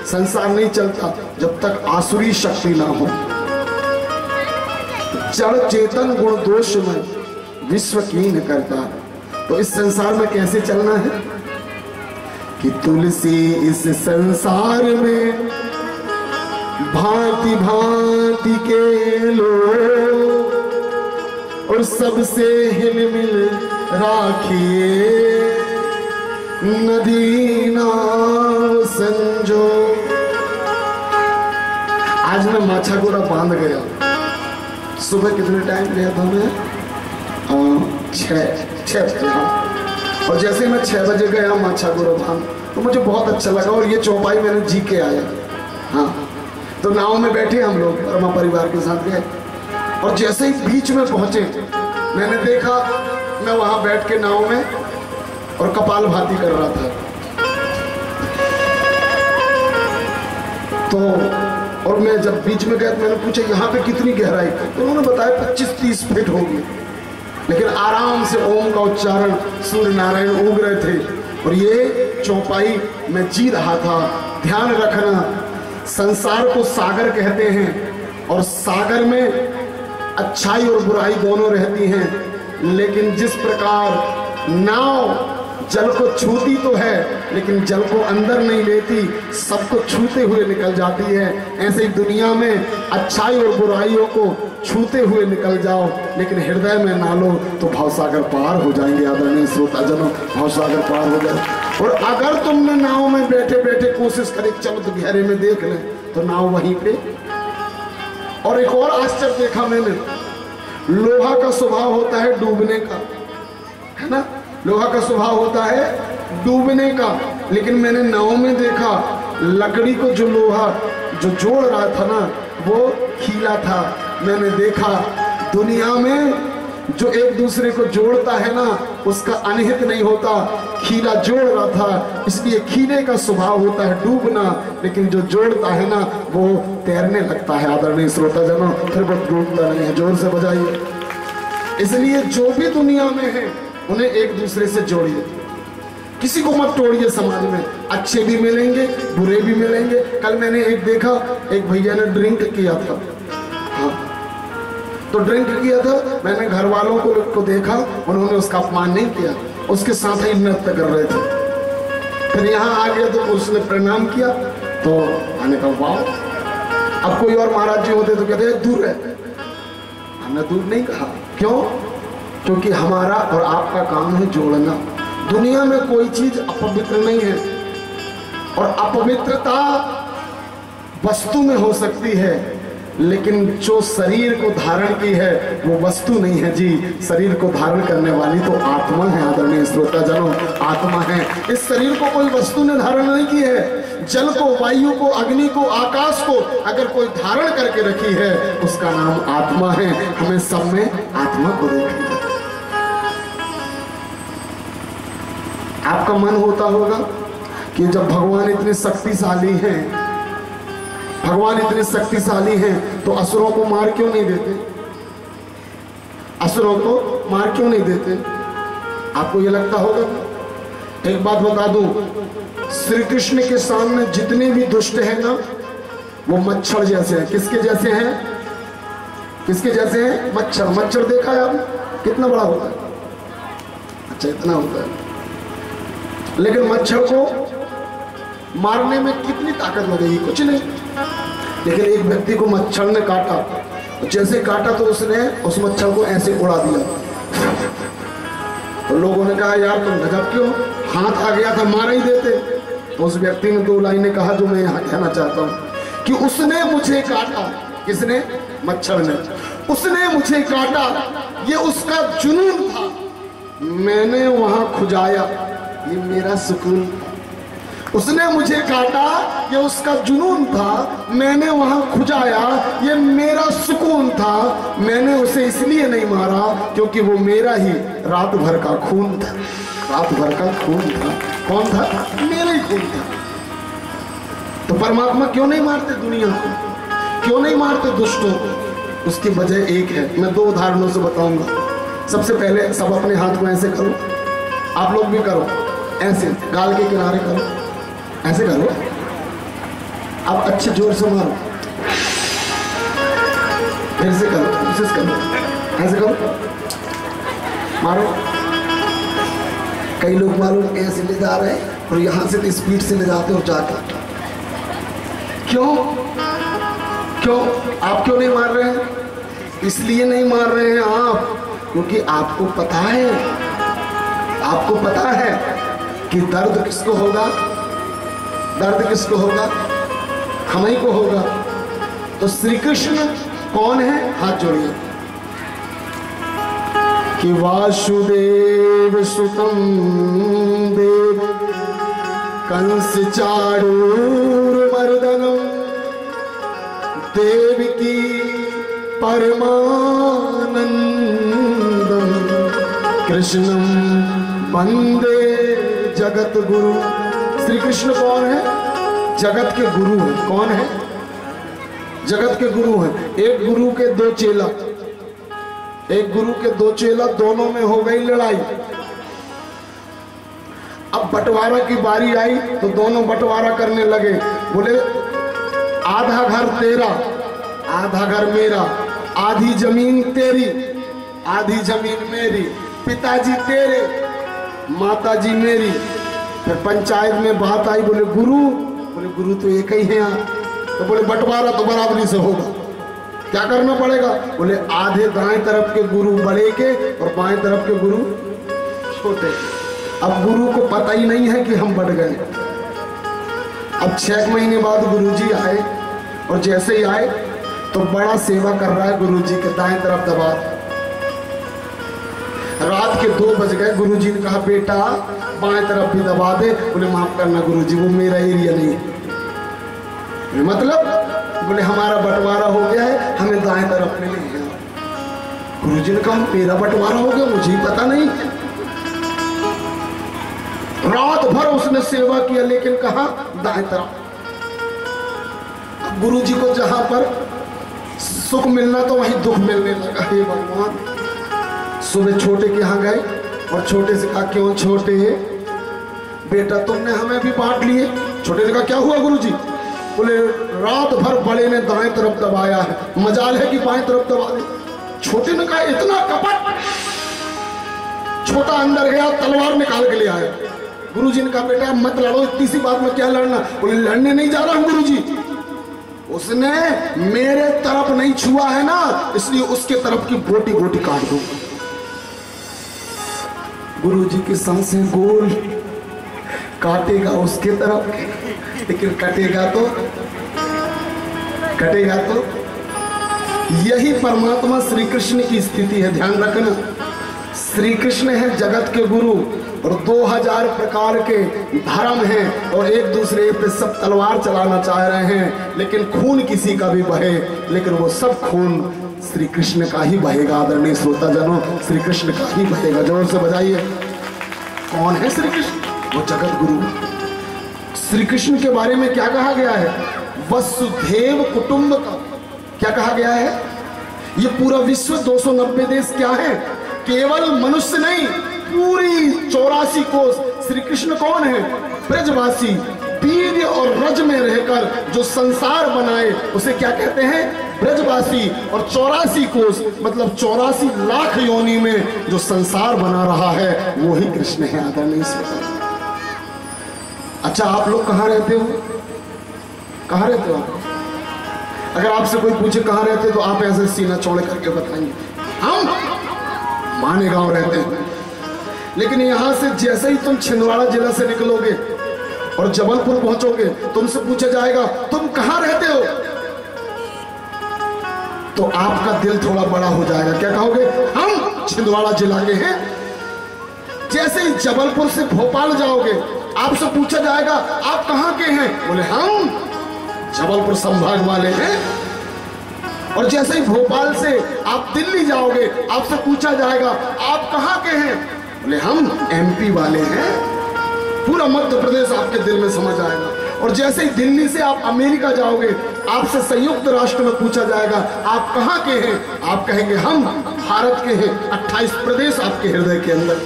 संसार नहीं चलता जब तक आसुरी शक्ति ना हो। जड़ चेतन गुण दोष में विश्व कीन करता। तो इस संसार में कैसे चलना है कि तुलसी इस संसार में भांति भांति के लोग और सबसे हिलमिल राखिए नदी नाव संजो। आज मैं माछागोरा बांध गया। सुबह कितने टाइम लिया था मैं? 6 बजे। और जैसे मैं 6 बजे गया माछागोरा बांध तो मुझे बहुत अच्छा लगा और ये चौपाई मैंने जी के आया। हाँ, तो नाव में बैठे हम लोग और मैं परिवार के साथ गए और जैसे ही बीच में पहुंचे मैंने देखा मैं वहां बैठ के नाव में और कपाल भाती कर रहा था। तो और मैं जब बीच में गया तो मैंने पूछा यहाँ पे कितनी गहराई? तो उन्होंने बताया 25-30 फीट होगी। लेकिन आराम से ओम का उच्चारण सूर्य नारायण उग रहे थे और ये चौपाई मैं जी रहा था। ध्यान रखना, संसार को सागर कहते हैं और सागर में अच्छाई और बुराई दोनों रहती हैं। लेकिन जिस प्रकार नाव जल को छूती तो है लेकिन जल को अंदर नहीं लेती, सबको छूते हुए निकल जाती है, ऐसे ही दुनिया में अच्छाई और बुराइयों को छूते हुए निकल जाओ लेकिन हृदय में ना लो तो भावसागर पार हो जाएंगे। आदरणीय श्रोताजनों, भावसागर पार हो जाए। और अगर तुमने नाव में बैठे बैठे कोशिश करी चलो तो गहरे में देख ले तो नाव वहीं पे। और एक और आश्चर्य देखा मैंने, लोहा का स्वभाव होता है डूबने का, है ना? लोहा का स्वभाव होता है डूबने का, लेकिन मैंने नाव में देखा लकड़ी को जो लोहा जो जोड़ रहा था ना वो खीला था। मैंने देखा दुनिया में जो एक दूसरे को जोड़ता है ना उसका अनहित नहीं होता, खीला जोड़ रहा था, इसलिए खीले का स्वभाव होता है डूबना, लेकिन जो जोड़ता है ना वो तैरने लगता है। आदरणीय श्रोताजनों, फिर वो डूबता नहीं है। जोर से बजाइए। इसलिए जो भी दुनिया में है उन्हें एक दूसरे से जोड़िए, किसी को मत तोड़िए। समाज में अच्छे भी मिलेंगे बुरे भी मिलेंगे। कल मैंने एक देखा, एक भैया ने ड्रिंक किया था। हाँ, तो ड्रिंक किया था, मैंने घर वालों को देखा, उन्होंने उसका अपमान नहीं किया, उसके साथ ही नृत्य कर रहे थे। फिर यहाँ आ गया तो उसने प्रणाम किया तो मैंने कहा वाह। अब कोई और महाराज जी होते तो कहते हैं दूर है, हमने दूर नहीं कहा। क्यों? क्योंकि हमारा और आपका काम है जोड़ना। दुनिया में कोई चीज अपवित्र नहीं है और अपवित्रता वस्तु में हो सकती है लेकिन जो शरीर को धारण की है वो वस्तु नहीं है जी। शरीर को धारण करने वाली तो आत्मा है। आदरणीय श्रोताजनों, आत्मा है। इस शरीर को कोई वस्तु ने धारण नहीं की है। जल को, वायु को, अग्नि को, आकाश को अगर कोई धारण करके रखी है उसका नाम आत्मा है। हमें सब में आत्मा को देखिए। आपका मन होता होगा कि जब भगवान इतने शक्तिशाली हैं, भगवान इतने शक्तिशाली हैं तो असुरों को मार क्यों नहीं देते? असुरों को मार क्यों नहीं देते? आपको ये लगता होगा। एक बात बता दूं, श्री कृष्ण के सामने जितने भी दुष्ट हैं ना वो मच्छर जैसे हैं। किसके जैसे हैं? किसके जैसे हैं? मच्छर। मच्छर देखा है आपने कितना बड़ा होता है? अच्छा, इतना होता है। लेकिन मच्छर को मारने में कितनी ताकत लगेगी? कुछ नहीं। लेकिन एक व्यक्ति को मच्छर ने काटा, जैसे काटा तो उसने उस मच्छर को ऐसे उड़ा दिया। तो लोगों ने कहा यार तुम गजब क्यों, हाथ आ गया था मार ही देते। तो उस व्यक्ति ने 2 लाइनें कहा जो मैं यहाँ कहना चाहता हूँ कि उसने मुझे काटा। किसने? मच्छर ने। उसने मुझे काटा, ये उसका जुनून था, मैंने वहां खुजाया, ये मेरा सुकून। उसने मुझे काटा, ये उसका जुनून था, मैंने वहां खुजाया, ये मेरा सुकून था। मैंने उसे इसलिए नहीं मारा क्योंकि वो मेरा ही रात भर का खून था। रात भर का खून था। कौन था? मेरा ही खून था। तो परमात्मा क्यों नहीं मारते दुनिया को? क्यों नहीं मारते दुष्टों को? उसकी वजह एक है, मैं 2 उदाहरणों से बताऊंगा। सबसे पहले सब अपने हाथ को ऐसे करो, आप लोग भी करो, ऐसे गाल के किनारे करो, ऐसे करो। अब अच्छे जोर से मारो, फिर से करो, कोशिश करो, ऐसे करो, मारो। कई लोग मालूम ऐसे ले जा रहे हैं और यहाँ से तो स्पीड से ले जाते हो जाके। क्यों क्यों आप क्यों नहीं मार रहे हैं? इसलिए नहीं मार रहे हैं आप, क्योंकि आपको पता है, आपको पता है कि दर्द किसको होगा, दर्द किसको होगा, हम ही को होगा। तो श्री कृष्ण कौन है? हाथ जोड़िए। कि वासुदेव सुतम देव कंस चाणूर मर्दनम देवकी परमानंदम कृष्णम वंदे जगत गुरु। श्री कृष्ण कौन है? जगत के गुरु है। कौन है? जगत के गुरु हैं। एक गुरु के दो चेला, एक गुरु के दो चेला, दोनों में हो गई लड़ाई। अब बंटवारा की बारी आई तो दोनों बंटवारा करने लगे। बोले आधा घर तेरा, आधा घर मेरा, आधी जमीन तेरी, आधी जमीन मेरी, पिताजी तेरे, माताजी मेरी। फिर पंचायत में बात आई, बोले गुरु तो एक ही है यहाँ। तो बोले बंटवारा तो बराबरी से होगा, क्या करना पड़ेगा? बोले आधे दाएं तरफ के गुरु बड़े के और बाएं तरफ के गुरु छोटे के। अब गुरु को पता ही नहीं है कि हम बढ़ गए। अब 6 महीने बाद गुरुजी आए और जैसे ही आए तो बड़ा सेवा कर रहा है गुरुजी के, दाएं तरफ दबा। रात के 2 बज गए, गुरुजी ने कहा बेटा बाएं तरफ भी दबा दे। बोले माफ करना गुरुजी, वो मेरा एरिया नहीं है। मतलब बोले हमारा बंटवारा हो गया है, हमें दाएं तरफ में नहीं है। गुरुजी ने कहा मेरा बंटवारा हो गया, मुझे पता नहीं। रात भर उसने सेवा किया लेकिन कहा दाएं तरफ। अब गुरुजी को जहां पर सुख मिलना तो वहीं दुख मिलने लगा। हे भगवान, सुबह छोटे के यहाँ गए और छोटे से कहा क्यों छोटे बेटा तुमने हमें भी बांट लिए। छोटे ने कहा क्या हुआ गुरुजी? बोले रात भर बड़े ने दाएं तरफ दबाया है, मजाल है कि बाएं तरफ दबा दे। छोटे ने कहा इतना कपट। छोटा अंदर गया, तलवार निकाल के ले आया। गुरुजी ने कहा बेटा मत लड़ो, इतनी सी बात में क्या लड़ना? बोले लड़ने नहीं जा रहा हूं गुरुजी, उसने मेरे तरफ नहीं छुआ है ना, इसलिए उसके तरफ की गोटी गोटी काट दो। गुरुजी की सांसें गोल, काटेगा उसके तरफ लेकिन कटेगा तो यही परमात्मा श्री कृष्ण की स्थिति है। ध्यान रखना, श्री कृष्ण है जगत के गुरु और 2000 प्रकार के धर्म हैं और एक दूसरे पे सब तलवार चलाना चाह रहे हैं, लेकिन खून किसी का भी बहे, लेकिन वो सब खून श्री कृष्ण का ही बहेगा। आदरणीय श्रोता जनों, श्री कृष्ण का ही बहेगा। जोर से बजाइए। कौन है श्री कृष्ण? वो जगत गुरु। श्री कृष्ण के बारे में क्या कहा गया है? वसुधैव कुटुंब का। क्या कहा गया है? ये पूरा विश्व 290 देश क्या है? केवल मनुष्य नहीं, पूरी 84 कोस। श्री कृष्ण कौन है? ब्रजवासी। वीर्य और रज में रहकर जो संसार बनाए उसे क्या कहते हैं? ब्रजवासी। और 84 कोस मतलब 84 लाख योनि में जो संसार बना रहा है वो ही कृष्ण है। आदरणीय श्रोता, अच्छा आप लोग कहाँ रहते हो? कहाँ रहते हो आप? अगर आपसे कोई पूछे कहाँ रहते हो तो आप ऐसे सीना चौड़े करके बताएंगे हम माने गांव रहते हैं। लेकिन यहां से जैसे ही तुम छिंदवाड़ा जिला से निकलोगे और जबलपुर पहुंचोगे, तुमसे पूछा जाएगा तुम कहां रहते हो, तो आपका दिल थोड़ा बड़ा हो जाएगा। क्या कहोगे? हम छिंदवाड़ा जिला के हैं। जैसे ही जबलपुर से भोपाल जाओगे, आपसे पूछा जाएगा आप कहां के हैं, बोले हम जबलपुर संभाग वाले हैं। और जैसे ही भोपाल से आप दिल्ली जाओगे, आपसे पूछा जाएगा आप कहां के हैं, बोले हम एमपी वाले हैं। पूरा मध्य प्रदेश आपके दिल में समझ आएगा। और जैसे ही दिल्ली से आप अमेरिका जाओगे, आपसे संयुक्त राष्ट्र में पूछा जाएगा आप कहां के हैं, आप कहेंगे हम भारत के हैं। 28 प्रदेश आपके हृदय के अंदर।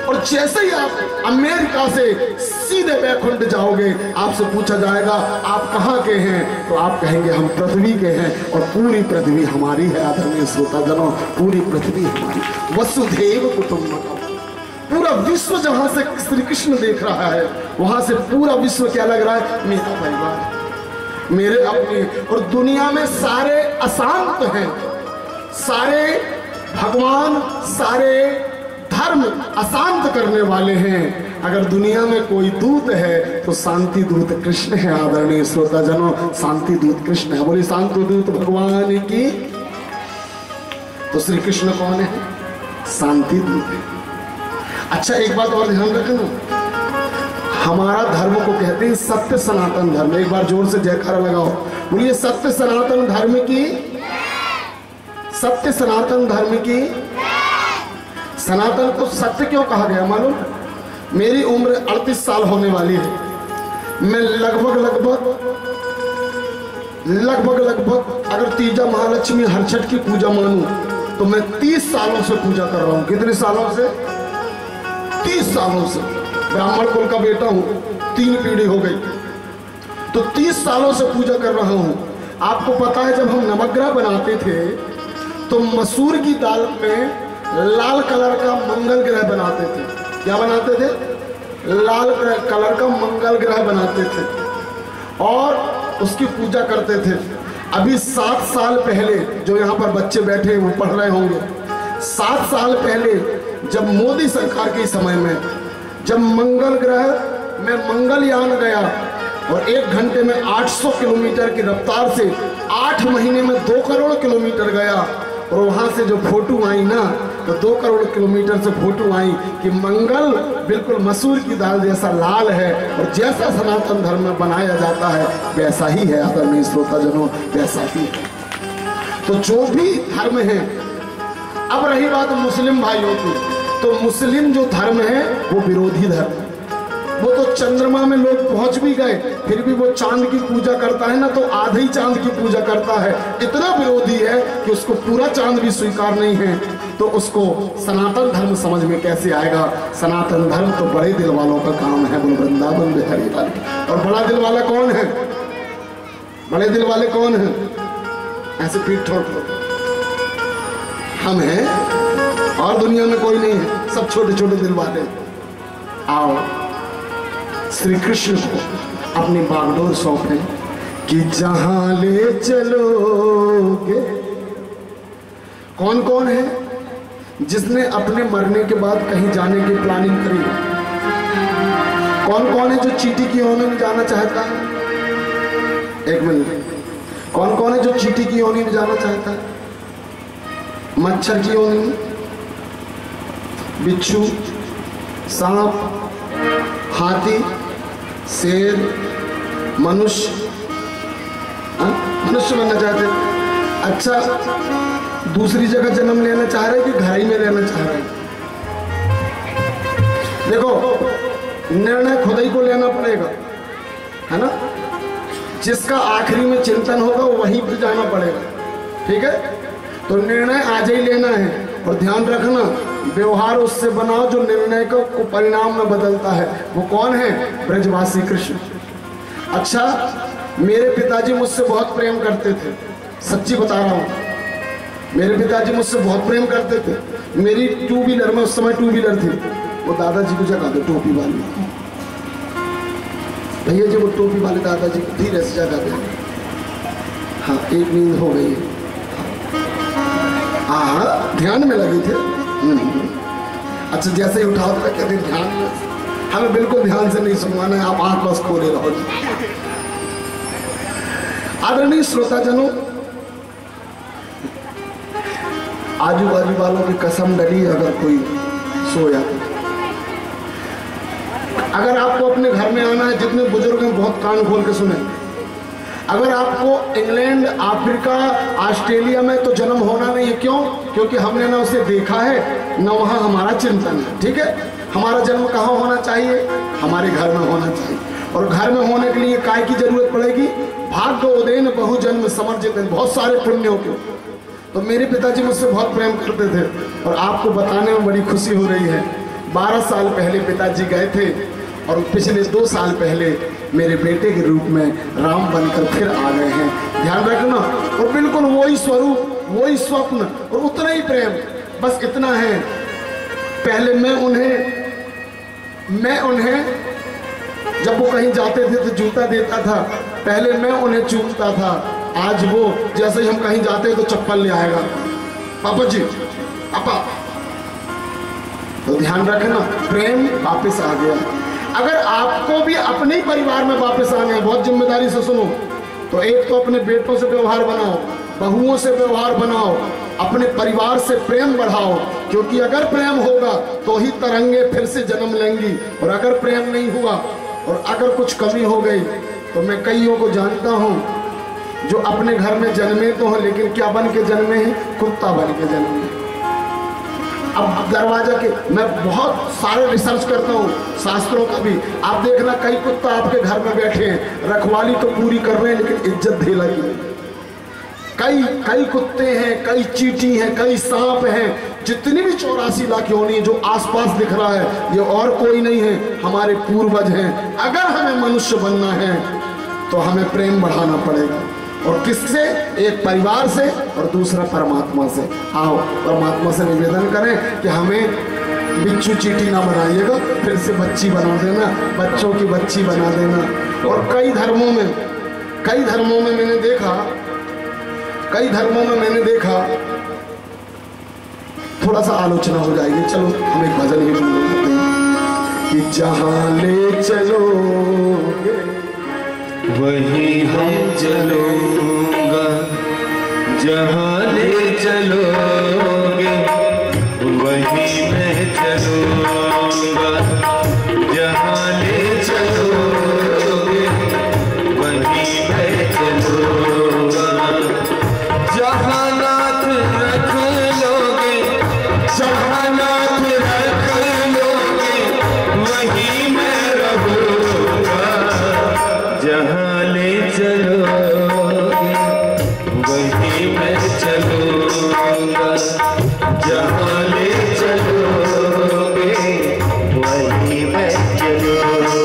और जैसे ही आप अमेरिका से सीधे वैकुंठ जाओगे। आपसे पूछा जाएगा आप कहाँ के हैं, तो आप कहेंगे हम पृथ्वी के हैं, और पूरी पृथ्वी हमारी है। आदरणीय श्रोताजनों, पूरी पृथ्वी हमारी, वसुधैव कुटुंबकम। पूरा विश्व जहां से श्री कृष्ण देख रहा है, वहां से पूरा विश्व क्या लग रहा है, मेरा परिवार, मेरे अपने। और दुनिया में सारे अशांत हैं, सारे भगवान, सारे धर्म अशांत करने वाले हैं। अगर दुनिया में कोई दूत है तो शांति दूत कृष्ण है। आदरणीय श्रोताजनों, शांति दूत कृष्ण है। बोली शांति दूत भगवान की। तो श्री कृष्ण कौन है, शांति दूत है। अच्छा, एक बात और ध्यान रखना, हमारा धर्म को कहते हैं सत्य सनातन धर्म। एक बार जोर से जयकारा लगाओ, बोलिए सत्य सनातन धर्म की, सत्य सनातन धर्म की। सनातन को सत्य क्यों कहा गया मालूम? मेरी उम्र 38 साल होने वाली है। मैं लगभग अगर तीजा महालक्ष्मी हरछठ की पूजा मानूं तो मैं 30 सालों से पूजा कर रहा हूं। कितने सालों से? 30 सालों से। ब्राह्मण कुल का बेटा हूं, 3 पीढ़ी हो गई, तो 30 सालों से पूजा कर रहा हूं। आपको पता है जब हम नवग्रह बनाते थे तो मसूर की दाल में लाल कलर का मंगल ग्रह बनाते थे। क्या बनाते थे? लाल कलर का मंगल ग्रह बनाते थे और उसकी पूजा करते थे। अभी 7 साल पहले, जो यहाँ पर बच्चे बैठे हैं वो पढ़ रहे होंगे, 7 साल पहले जब मोदी सरकार के समय में जब मंगल ग्रह में मंगलयान गया और 1 घंटे में 800 किलोमीटर की रफ्तार से 8 महीने में 2 करोड़ किलोमीटर गया, और वहां से जो फोटो आई ना, तो 2 करोड़ किलोमीटर से फोटो आई कि मंगल बिल्कुल मसूर की दाल जैसा लाल है, और जैसा सनातन धर्म में बनाया जाता है वैसा ही है। आदरणीय श्रोताजनों, वैसा ही है। तो जो भी धर्म है, अब रही बात मुस्लिम भाइयों की, तो मुस्लिम जो धर्म है वो विरोधी धर्म है। वो तो चंद्रमा में लोग पहुंच भी गए, फिर भी वो चांद की पूजा करता है ना, तो आधे चांद की पूजा करता है। इतना विरोधी है कि उसको पूरा चांद भी स्वीकार नहीं है, तो उसको सनातन धर्म समझ में कैसे आएगा? सनातन धर्म तो बड़े दिल वालों का काम है। बोल वृंदावन बिहारी लाल। और बड़ा दिल वाला कौन है? बड़े दिल वाले कौन है? ऐसे पीठ ठोक लो, हम हैं, और दुनिया में कोई नहीं है, सब छोटे छोटे दिल वाले। आओ श्री कृष्ण को अपनी बागडोर सौंपे कि जहां ले चलोगे। कौन कौन है जिसने अपने मरने के बाद कहीं जाने की प्लानिंग करी? कौन कौन है जो चींटी की योनि में जाना चाहता है? एक मिनट, कौन कौन है जो चींटी की योनि में जाना चाहता है? मच्छर की योनि में, बिच्छू, सांप, हाथी, शेर, मनुष्य। मनुष्य बनना चाहते? अच्छा, दूसरी जगह जन्म लेना चाह रहे कि घर ही में रहना चाह रहे? देखो, निर्णय खुद ही को लेना पड़ेगा, है ना। जिसका आखिरी में चिंतन होगा वहीं पर जाना पड़ेगा, ठीक है। तो निर्णय आज ही लेना है, और ध्यान रखना व्यवहार उससे बनाओ जो निर्णय को परिणाम में बदलता है। वो कौन है? ब्रजवासी कृष्ण। अच्छा, मेरे पिताजी मुझसे बहुत प्रेम करते थे, सच्ची बता रहा हूँ। मेरे पिताजी मुझसे बहुत प्रेम करते थे। मेरी 2 व्हीलर में, उस समय 2 व्हीलर थी, वो दादाजी को जगा दो, टोपी वाली भैया जी, वो टोपी वाले दादाजी को धीरे से जगा दे। हाँ, एक नींद हो गई है। हाँ, ध्यान में लगे थे। अच्छा, जैसे ही उठाओ तो कहते ध्यान में, हमें बिल्कुल ध्यान से नहीं सुनवाना है, आप आंख बस खोले रहो। आदरणीय श्रोताजनों, आजू बाजू वालों की कसम डली अगर कोई सोया। अगर आपको अपने घर में आना है, जितने बुजुर्ग हैं बहुत कान खोल के सुने, अगर आपको इंग्लैंड, अफ्रीका, ऑस्ट्रेलिया में तो जन्म होना नहीं है। क्यों? क्योंकि हमने ना उसे देखा है, ना वहाँ हमारा चिंतन है, ठीक है। हमारा जन्म कहाँ होना चाहिए? हमारे घर में होना चाहिए। और घर में होने के लिए काय की जरूरत पड़ेगी? भाग्य उदयन बहुजन्म समर्जित, बहुत सारे पुण्यों के। तो मेरे पिताजी मुझसे बहुत प्रेम करते थे, और आपको बताने में बड़ी खुशी हो रही है। 12 साल पहले पिताजी गए थे और पिछले 2 साल पहले मेरे बेटे के रूप में राम बनकर फिर आ गए हैं। ध्यान रखना। और बिल्कुल वही स्वरूप, वही स्वप्न और उतना ही प्रेम। बस इतना है, पहले मैं उन्हें जब वो कहीं जाते थे तो जूता देता था, पहले मैं उन्हें चूमता था। आज वो जैसे ही हम कहीं जाते हैं तो चप्पल ले आएगा, पापा जी पापा। तो ध्यान रखना, प्रेम वापस आ गया। अगर आपको भी अपने ही परिवार में वापस आना है, बहुत जिम्मेदारी से सुनो, तो एक तो अपने बेटों से व्यवहार बनाओ, बहुओं से व्यवहार बनाओ, अपने परिवार से प्रेम बढ़ाओ। क्योंकि अगर प्रेम होगा तो ही तरंगे फिर से जन्म लेंगी। और अगर प्रेम नहीं हुआ और अगर कुछ कमी हो गई तो मैं कईयों को जानता हूं जो अपने घर में जन्मे तो हैं, लेकिन क्या बन के जन्मे हैं? कुत्ता बन के जन्मे। अब दरवाजा के, मैं बहुत सारे रिसर्च करता हूँ शास्त्रों का भी। आप देखना, कई कुत्ता आपके घर में बैठे हैं, रखवाली तो पूरी कर रहे हैं लेकिन इज्जत ढीला की। कई कुत्ते हैं, कई चींटी हैं, कई सांप हैं। जितनी भी 84 लाख योनि जो आसपास दिख रहा है, ये और कोई नहीं है, हमारे पूर्वज हैं। अगर हमें मनुष्य बनना है तो हमें प्रेम बढ़ाना पड़ेगा। और किससे? एक परिवार से और दूसरा परमात्मा से। आओ परमात्मा से निवेदन करें कि हमें बिच्छू चींटी ना बनाइएगा, फिर से बच्ची बना देना, बच्चों की बच्ची बना देना। और कई धर्मों में मैंने देखा, थोड़ा सा आलोचना हो जाएगी, चलो हम एक भजन ही बोलते हैं कि जहां ले चलोगे वहीं हम चलूंगा, जहां ले चलोगे वहीं मैं चलूंगा, जहां ले चलोगे वहीं मैं चलूंगा, जहां नाथ रख लोगे, जहां नाथ रख लोगे वहीं मैं रहूंगा, जहां ले चलोगे वहीं मैं चलूंगा, जहां ले चलोगे वहीं मैं चलूंगा।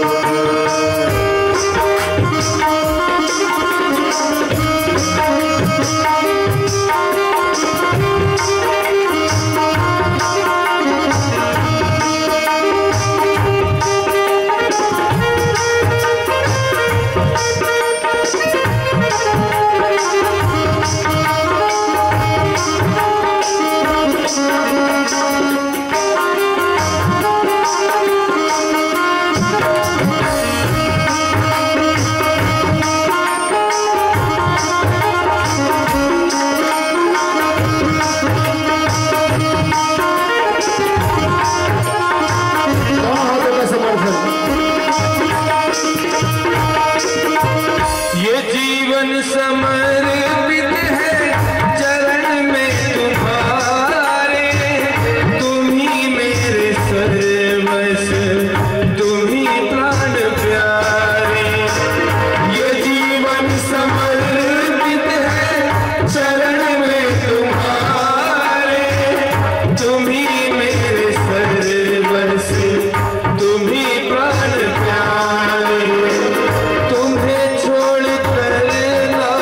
ये जीवन समर्पित है चरण में तुम्हारे, तुम ही मेरे सर्वस्व, तुम ही प्राण प्यारे। ये जीवन समर्पित है चरण में तुम्हारे, तुम ही मेरे सर्वस्व, तुम ही प्राण प्यारे। तुम्हें छोड़ कर ना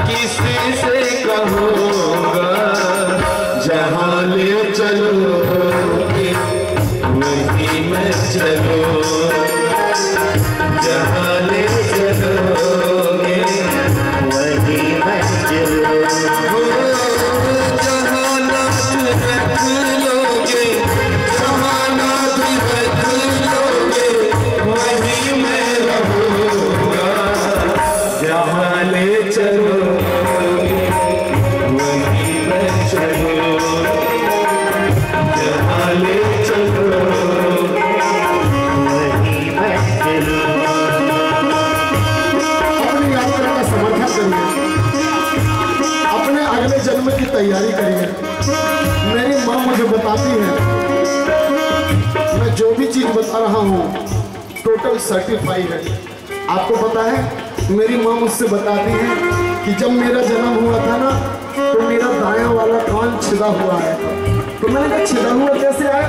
किसी से कहूँगा, जहाँ ले चलोगे वहीं मैं चलूँगा, जहाँ ले चलोगे वहीं मैं चलूँगा, जहाँ नाथ रख लोगे, जहाँ नाथ रख लोगे वहीं मैं रहूँगा, जहाँ ले चलोगे वहीं मैं चलूँगा, जहाँ ले चलोगे वहीं मैं चलूँगा। अपनी यात्रा का समर्थन करिए, अपने अगले जन्म की तैयारी करिए। मेरी माँ मुझे बताती है, मैं जो भी चीज बता रहा हूँ टोटल सर्टिफाइड है। आपको पता है, मेरी माँ मुझसे बताती है कि जब मेरा जन्म हुआ था ना, तो मेरा दायां वाला कान छिदा हुआ है, तो तो मैंने कहा छिदा हुआ कैसे आया?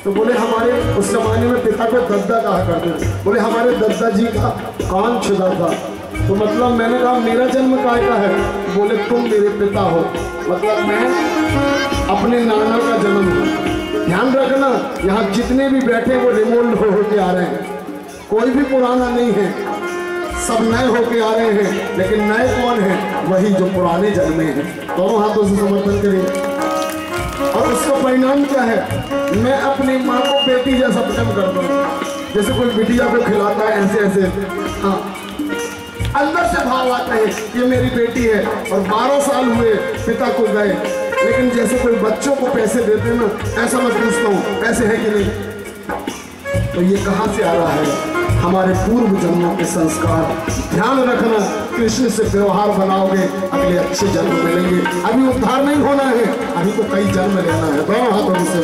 तो बोले हमारे उस जमाने में पिता को दद्दा कहा करते थे। बोले हमारे दद्दा जी का कान छिदा था। तो मतलब मैंने कहा मेरा जन्म काय का है? बोले तुम मेरे पिता हो, मतलब मैं अपने नाना का जन्म हूँ। ध्यान रखना, यहाँ जितने भी बैठे वो रिमोल्ड होके आ रहे हैं, कोई भी पुराना नहीं है, सब नए होके आ रहे हैं। लेकिन नए कौन है? वही जो पुराने जन्मे हैं। दोनों हाथों से समर्थन करें। और उसका परिणाम क्या है? मैं अपनी माँ को बेटी जैसा प्रेम करता हूँ, जैसे कोई बिटिया को खिलाता है ऐसे ऐसे। हाँ, अंदर से भाव आता है ये मेरी बेटी है। और 12 साल हुए पिता को गए, लेकिन जैसे कोई बच्चों को पैसे देते ना, ऐसा मैं पूछता हूँ पैसे है कि नहीं? तो ये कहाँ से आ रहा है? हमारे पूर्व जन्मों के संस्कार। ध्यान रखना, कृष्ण से व्यवहार बनाओगे, अगले अच्छे जन्म मिलेंगे। अभी उद्धार नहीं होना है, अभी तो कई जन्म लेना है। दोनों हाथों से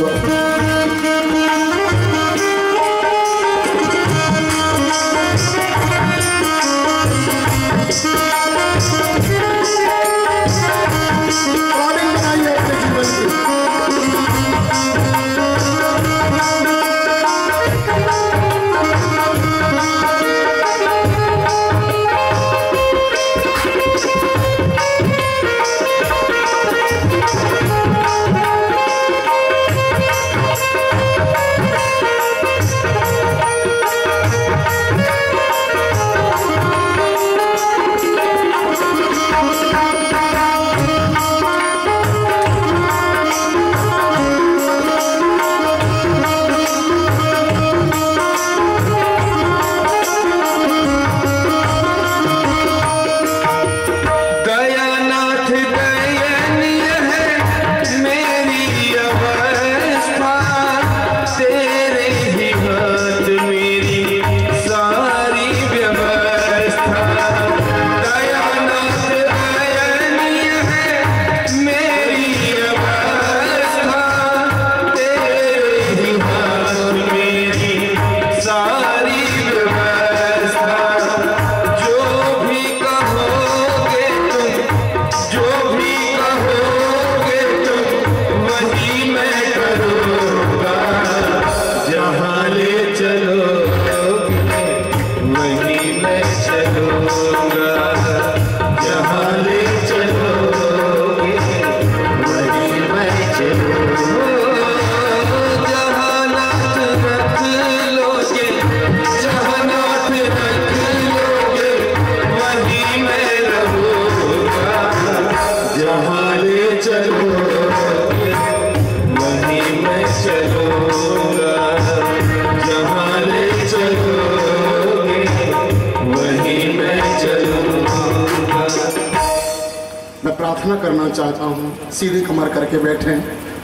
करना चाहता हूँ, सीधे कमर करके बैठें,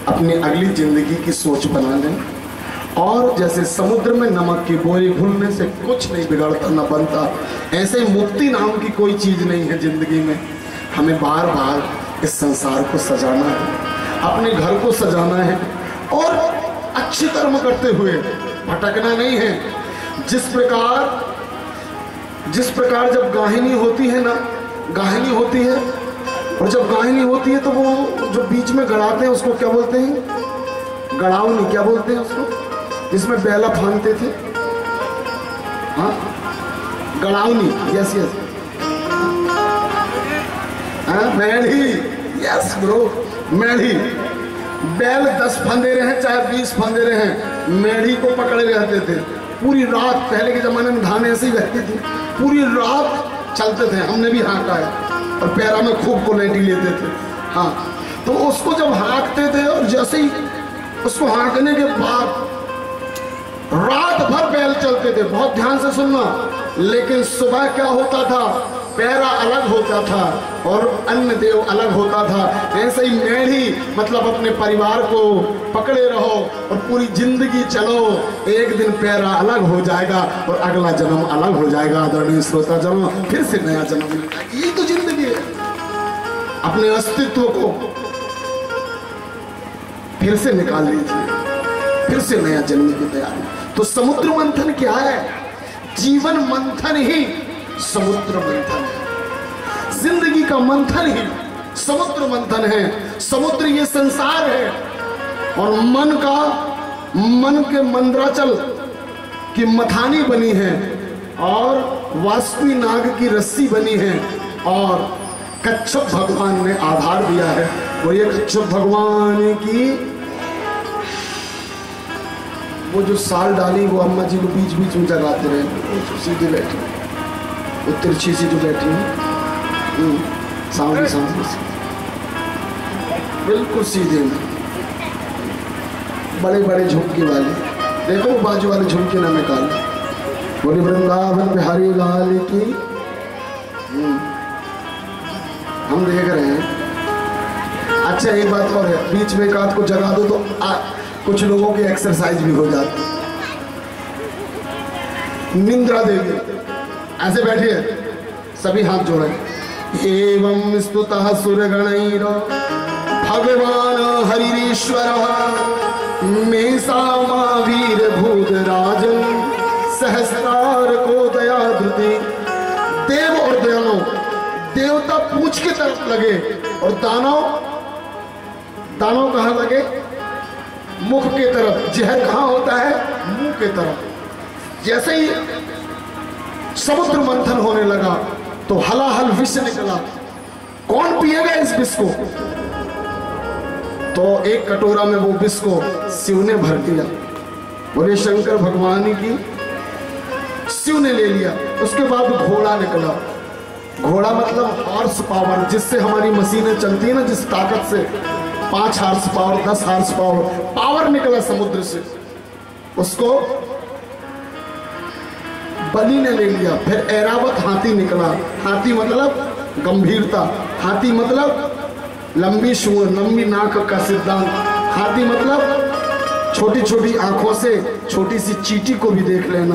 अपनी अगली जिंदगी की सोच बना लें। और जैसे समुद्र में नमक की बोरी घुलने से कुछ नहीं बिगड़ता न बनता, ऐसे मुक्ति नाम की कोई चीज नहीं है जिंदगी में। हमें बार बार इस संसार को सजाना है, अपने घर को सजाना है और अच्छे कर्म करते हुए भटकना नहीं है। जिस प्रकार जब गाहिनी होती है ना, गाहिनी होती है, और जब गाहिनी होती है तो वो जो बीच में गड़ाते हैं उसको क्या बोलते हैं? गड़ावनी, क्या बोलते हैं उसको? जिसमें बैला फानते थे। हाँ, गड़ावनी। यस यस, हाँ, मेढ़ी। Yes bro, मेढ़ी। बैल 10 फंदे रहे चाहे 20 फंदे रहे, मेढ़ी को पकड़े रहते थे पूरी रात। पहले के जमाने में धान ऐसे ही रहती थी, पूरी रात चलते थे। हमने भी हाँका है और पैरा में खूब कोलेटी लेते थे। हाँ, तो उसको जब हाँकते थे और जैसे ही उसको हाँकने के बाद रात भर बैल चलते थे। बहुत ध्यान से सुनना। लेकिन सुबह क्या होता था? पैरा अलग होता था और अन्न देव अलग होता था। ऐसे ही मेढ़ी मतलब अपने परिवार को पकड़े रहो और पूरी जिंदगी चलो, एक दिन पैरा अलग हो जाएगा और अगला जन्म अलग हो जाएगा। आदरणीय श्रोता जन्म, फिर से नया जन्म मिलेगा। ये तो जिंदगी है। अपने अस्तित्व को फिर से निकाल लीजिए, फिर से नया जन्म की तैयारी। तो समुद्र मंथन क्या है? जीवन मंथन ही समुद्र मंथन है। जिंदगी का मंथन ही समुद्र मंथन है। समुद्र ये संसार है और मन के मंद्राचल की मथानी बनी है और वासुकी नाग की रस्सी बनी है और कच्छप भगवान ने आधार दिया है। वो ये कच्छप भगवान की वो जो साल डाली वो अम्मा जी को बीच बीच में जगाते रहे, वो सीधे बैठी, वो तिरछी सी जो बैठी है सांवली सांवली सी, बिल्कुल सीधे में, बड़े बड़े झुमके वाले, देखो वो बाजू वाले झुमके ना निकाले। बोले वृंदावन बिहारी लाल की। हम देख रहे हैं। अच्छा एक बात और है, बीच में एक आध को जगा दो तो कुछ लोगों की एक्सरसाइज भी हो जाती। निंद्रा देवी ऐसे बैठी है, सभी हाथ जोड़े। एवं स्तुतः सुरगणैर भगवान हरिश्वर में सामा वीर भूत राजन सहस्रार को दया धृति। देव और दयालो, देवता पूछ के तरफ लगे और दानव कहां लगे? मुख के तरफ। जहर कहां होता है? मुंह के तरफ। जैसे ही समुद्र मंथन होने लगा तो हलाहल विष निकला। कौन पिएगा इस विष को? तो एक कटोरा में वो विष को शिव ने भर दिया। बोले शंकर भगवान की। शिव ने ले लिया। उसके बाद घोड़ा निकला। घोड़ा मतलब हॉर्स पावर, जिससे हमारी मशीनें चलती है ना, जिस ताकत से 5 हार्स पावर 10 हार्स पावर निकला समुद्र से, उसको बलि ने ले लिया। फिर ऐरावत हाथी निकला। हाथी मतलब गंभीरता, हाथी मतलब लंबी सूंड, लंबी नाक का सिद्धांत। हाथी मतलब छोटी छोटी आंखों से छोटी सी चींटी को भी देख लेना।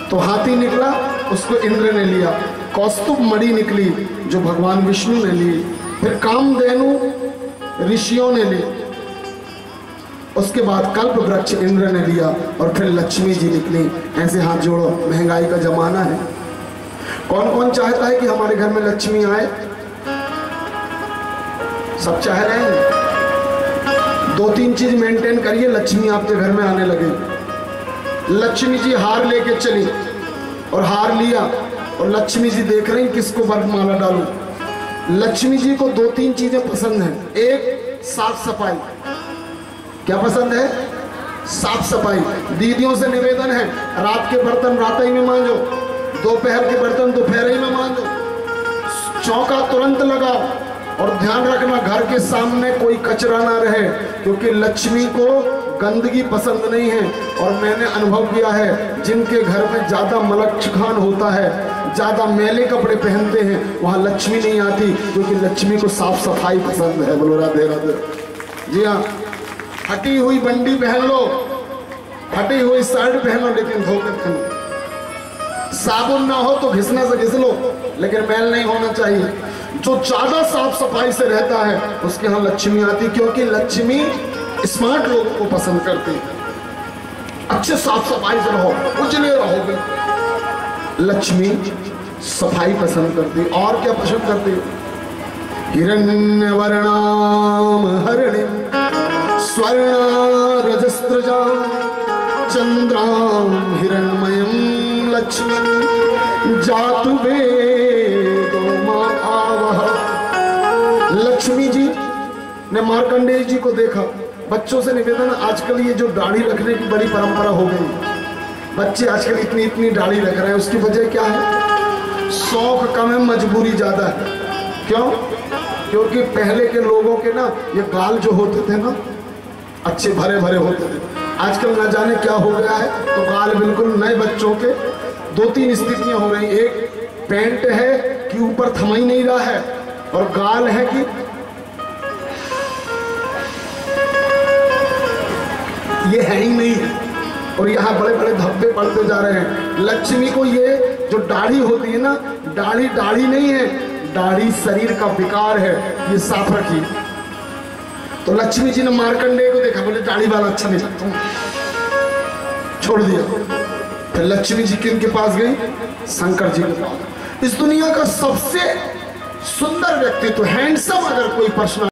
तो हाथी निकला, उसको इंद्र ने लिया। कौस्तुभ मणि निकली जो भगवान विष्णु ने ली। फिर कामधेनु ऋषियों ने ली। उसके बाद कल्प वृक्ष इंद्र ने लिया और फिर लक्ष्मी जी निकली। ऐसे हाथ जोड़ो, महंगाई का जमाना है। कौन कौन चाहता है कि हमारे घर में लक्ष्मी आए? सब चाह रहे हैं। 2-3 चीज मेंटेन करिए, लक्ष्मी आपके घर में आने लगे। लक्ष्मी जी हार लेके चली और हार लिया और लक्ष्मी जी देख रही किसको वरमाला डालूं। लक्ष्मी जी को 2-3 चीजें पसंद हैं। एक, साफ सफाई। क्या पसंद है? साफ सफाई। दीदियों से निवेदन है, रात के बर्तन रात ही में मांजो, दोपहर के बर्तन दोपहर ही में मांजो, चौका तुरंत लगाओ और ध्यान रखना घर के सामने कोई कचरा ना रहे, क्योंकि लक्ष्मी को गंदगी पसंद नहीं है। और मैंने अनुभव किया है, जिनके घर में ज्यादा मलक्षखान होता है, ज्यादा मैले कपड़े पहनते हैं, वहां लक्ष्मी नहीं आती, क्योंकि लक्ष्मी को साफ सफाई पसंद है। बोलो राधे राधे। जी हाँ, फटी हुई बंडी पहन लो, फटी हुई शर्ट पहनो, लेकिन धोकर पहनो। साबुन ना हो तो घिसने से घिस लो, लेकिन मैल नहीं होना चाहिए। जो ज्यादा साफ सफाई से रहता है उसके यहाँ लक्ष्मी आती, क्योंकि लक्ष्मी स्मार्ट लोगों को पसंद करती है। अच्छे साफ सफाई से रहो, उजले रहोगे। लक्ष्मी सफाई पसंद करती। और क्या पसंद करती? हिरण्यवर्णाम हरिणीं स्वर्ण रजस्त्रजा चंद्राम हिरण्मयं लक्ष्मी जातु वेदो मां आवह। लक्ष्मी जी ने मार्कंडेय जी को देखा। बच्चों से निवेदन, आजकल ये जो दाढ़ी रखने की बड़ी परंपरा हो गई, बच्चे आजकल इतनी इतनी दाढ़ी रख रहे हैं। उसकी वजह क्या है? शौक कम है, मजबूरी ज्यादा है। क्यों? क्योंकि पहले के लोगों के ना ये गाल जो होते थे ना, अच्छे भरे भरे होते थे। आजकल ना जाने क्या हो गया है, तो गाल बिल्कुल नए बच्चों के 2-3 स्थितियां हो रही। एक, पैंट है कि ऊपर थम ही नहीं रहा है, और गाल है कि ये है ही नहीं है, और यहाँ बड़े बड़े धब्बे पड़ते जा रहे हैं। लक्ष्मी को ये जो दाढ़ी होती है ना, दाढ़ी दाढ़ी नहीं है, दाढ़ी शरीर का विकार है, ये साफ रखिए। तो लक्ष्मी जी ने मार्कंडेय को देखा, बोले दाढ़ी वाला अच्छा नहीं लगता, छोड़ दिया। फिर लक्ष्मी जी किनके पास गई? शंकर जी के पास। इस दुनिया का सबसे सुंदर व्यक्तित्व, हैंडसम अगर कोई पर्सनल